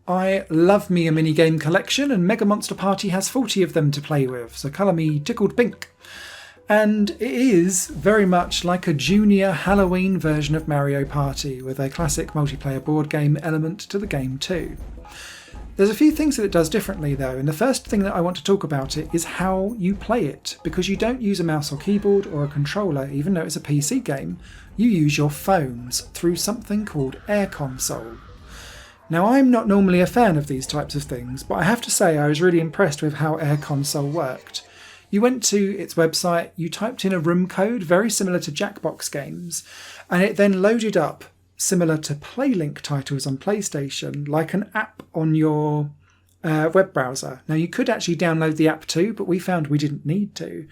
I love me a minigame collection, and Mega Monster Party has 40 of them to play with, so colour me tickled pink. And it is very much like a junior Halloween version of Mario Party, with a classic multiplayer board game element to the game too. There's a few things that it does differently though, and the first thing that I want to talk about it is how you play it, because you don't use a mouse or keyboard or a controller, even though it's a PC game. You use your phones through something called Airconsole. Now, I'm not normally a fan of these types of things, but I have to say I was really impressed with how Airconsole worked. You went to its website, you typed in a room code very similar to Jackbox games, and it then loaded up, similar to PlayLink titles on PlayStation, like an app on your web browser. Now, you could actually download the app too, but we found we didn't need to.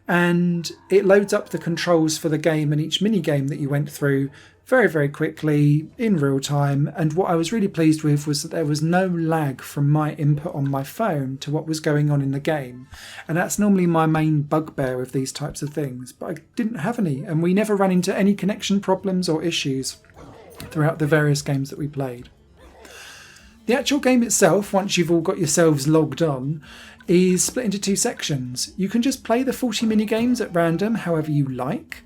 And it loads up the controls for the game and each mini game that you went through very, very quickly in real time. And what I was really pleased with was that there was no lag from my input on my phone to what was going on in the game. And that's normally my main bugbear with these types of things, but I didn't have any, and we never ran into any connection problems or issues throughout the various games that we played. The actual game itself, once you've all got yourselves logged on, is split into two sections. You can just play the 40 minigames at random however you like,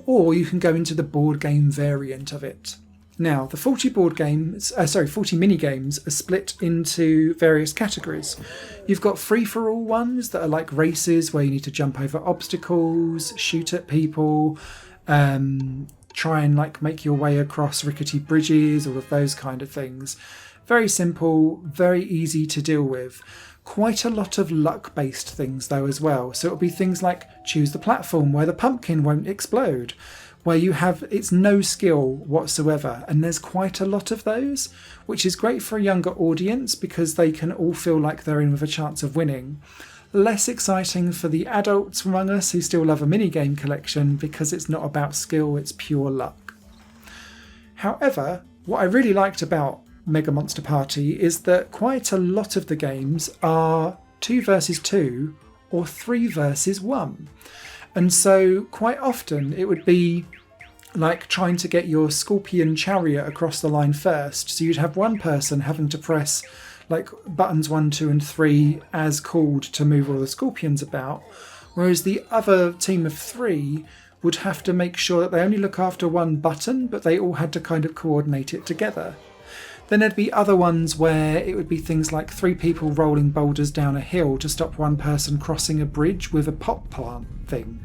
or you can go into the board game variant of it. Now, the 40 minigames are split into various categories. You've got free-for-all ones that are like races where you need to jump over obstacles, shoot at people, try and make your way across rickety bridges, all of those kind of things. Very simple, very easy to deal with. Quite a lot of luck-based things though as well. So it'll be things like choose the platform where the pumpkin won't explode, where it's no skill whatsoever, and there's quite a lot of those, which is great for a younger audience because they can all feel like they're in with a chance of winning. Less exciting for the adults among us who still love a minigame collection because it's not about skill, it's pure luck. However, what I really liked about Mega Monster Party is that quite a lot of the games are 2 versus 2 or 3 versus 1. And so quite often it would be like trying to get your Scorpion Chariot across the line first. So you'd have one person having to press buttons 1, 2 and 3 as called to move all the scorpions about, whereas the other team of 3 would have to make sure that they only look after one button, but they all had to kind of coordinate it together. Then there'd be other ones where it would be things like 3 people rolling boulders down a hill to stop one person crossing a bridge with a pot plant thing.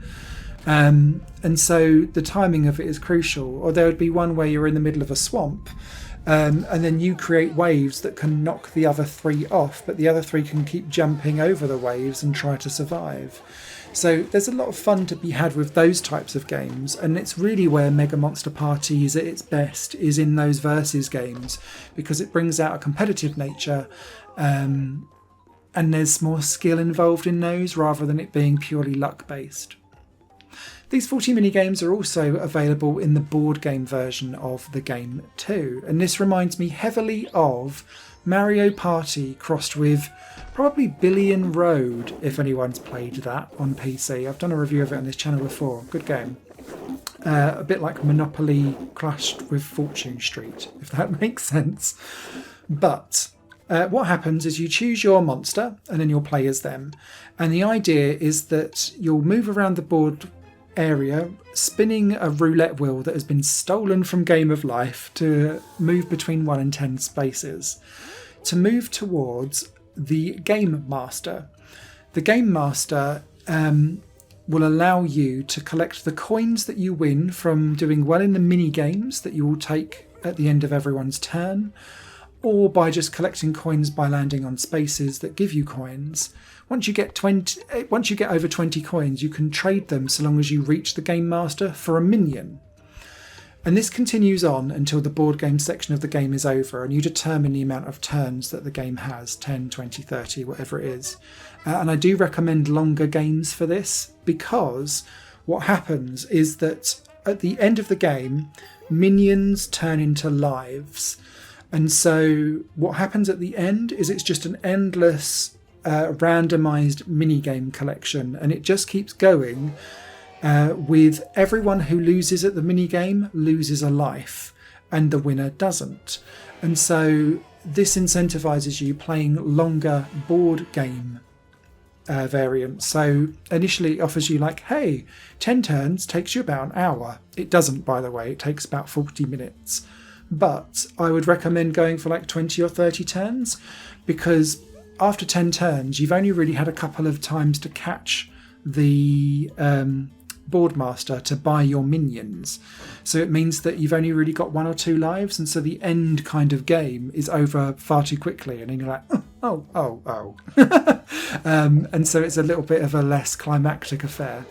And so the timing of it is crucial. Or there would be one where you're in the middle of a swamp, and then you create waves that can knock the other 3 off, but the other 3 can keep jumping over the waves and try to survive. So there's a lot of fun to be had with those types of games, and it's really where Mega Monster Party is at its best, is in those versus games, because it brings out a competitive nature, and there's more skill involved in those rather than it being purely luck based. These 40 minigames are also available in the board game version of the game too, and this reminds me heavily of Mario Party crossed with probably Billion Road, if anyone's played that on PC. I've done a review of it on this channel before. Good game. A bit like Monopoly clashed with Fortune Street, if that makes sense. But what happens is you choose your monster and then you'll play as them. And the idea is that you'll move around the board area, spinning a roulette wheel that has been stolen from Game of Life to move between 1 and 10 spaces to move towards the Game Master. The Game Master will allow you to collect the coins that you win from doing well in the mini games that you will take at the end of everyone's turn, or by just collecting coins by landing on spaces that give you coins. Once you get over 20 coins, you can trade them so long as you reach the Game Master for a minion. And this continues on until the board game section of the game is over, and you determine the amount of turns that the game has, 10, 20, 30, whatever it is. And I do recommend longer games for this, because what happens is that at the end of the game, minions turn into lives. And so what happens at the end is it's just an endless randomized minigame collection, and it just keeps going. With everyone who loses at the minigame loses a life, and the winner doesn't. And so this incentivizes you playing longer board game variants. So initially it offers you like, hey, 10 turns takes you about an hour. It doesn't, by the way. It takes about 40 minutes. But I would recommend going for like 20 or 30 turns, because after 10 turns, you've only really had a couple of times to catch the boardmaster to buy your minions. So it means that you've only really got 1 or 2 lives, and so the end kind of game is over far too quickly, and then you're like, oh. And so it's a little bit of a less climactic affair.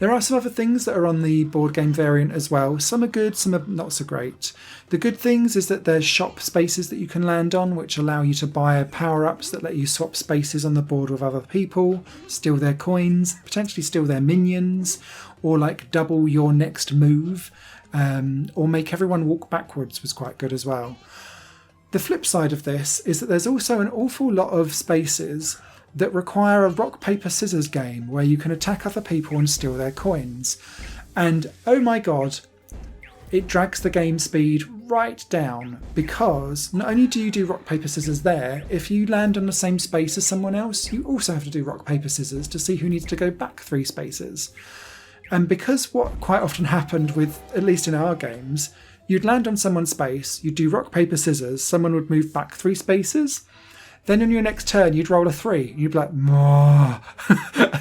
There are some other things that are on the board game variant as well. Some are good, some are not so great. The good things is that there's shop spaces that you can land on, which allow you to buy power-ups that let you swap spaces on the board with other people, steal their coins, potentially steal their minions, or like double your next move, or make everyone walk backwards was quite good as well. The flip side of this is that there's also an awful lot of spaces that require a rock, paper, scissors game where you can attack other people and steal their coins. And oh my god, it drags the game speed right down, because not only do you do rock, paper, scissors there, if you land on the same space as someone else, you also have to do rock, paper, scissors to see who needs to go back 3 spaces. And because what quite often happened with, at least in our games, you'd land on someone's space, you'd do rock, paper, scissors, someone would move back 3 spaces. Then on your next turn, you'd roll a 3. And you'd be like, "Mwah."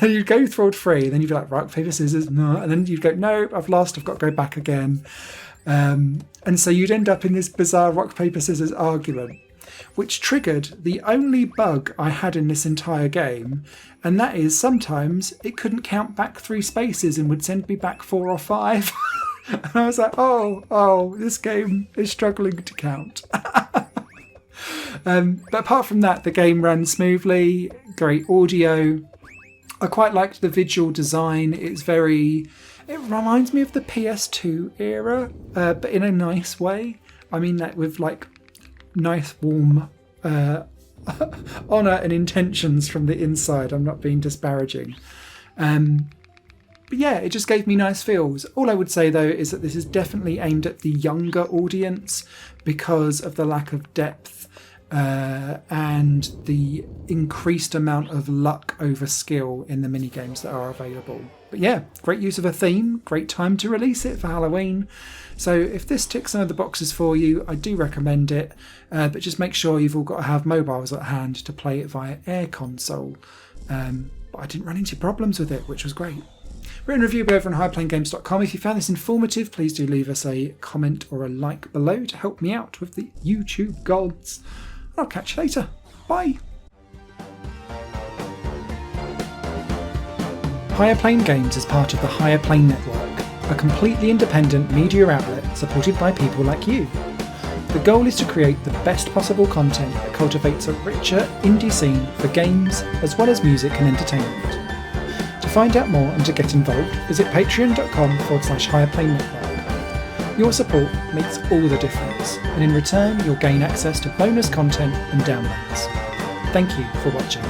And you'd go through 3. And then you'd be like, rock, paper, scissors. Mwah. And then you'd go, no, I've lost. I've got to go back again. And so you'd end up in this bizarre rock, paper, scissors argument, which triggered the only bug I had in this entire game. And that is sometimes it couldn't count back 3 spaces and would send me back 4 or 5. And I was like, oh, this game is struggling to count. But apart from that, the game ran smoothly, great audio. I quite liked the visual design. It reminds me of the PS2 era, but in a nice way. I mean that with like nice warm honour and intentions from the inside. I'm not being disparaging. But yeah, it just gave me nice feels. All I would say though is that this is definitely aimed at the younger audience because of the lack of depth and the increased amount of luck over skill in the minigames that are available. But yeah, great use of a theme, great time to release it for Halloween. So if this ticks some of the boxes for you, I do recommend it, but just make sure you've all got to have mobiles at hand to play it via Airconsole. But I didn't run into problems with it, which was great. Written review over on highplayinggames.com. If you found this informative, please do leave us a comment or a like below to help me out with the YouTube gods. I'll catch you later. Bye. Higher Plane Games is part of the Higher Plane Network, a completely independent media outlet supported by people like you. The goal is to create the best possible content that cultivates a richer indie scene for games as well as music and entertainment. To find out more and to get involved, visit patreon.com/Higher Plane Network. Your support makes all the difference, and in return you'll gain access to bonus content and downloads. Thank you for watching.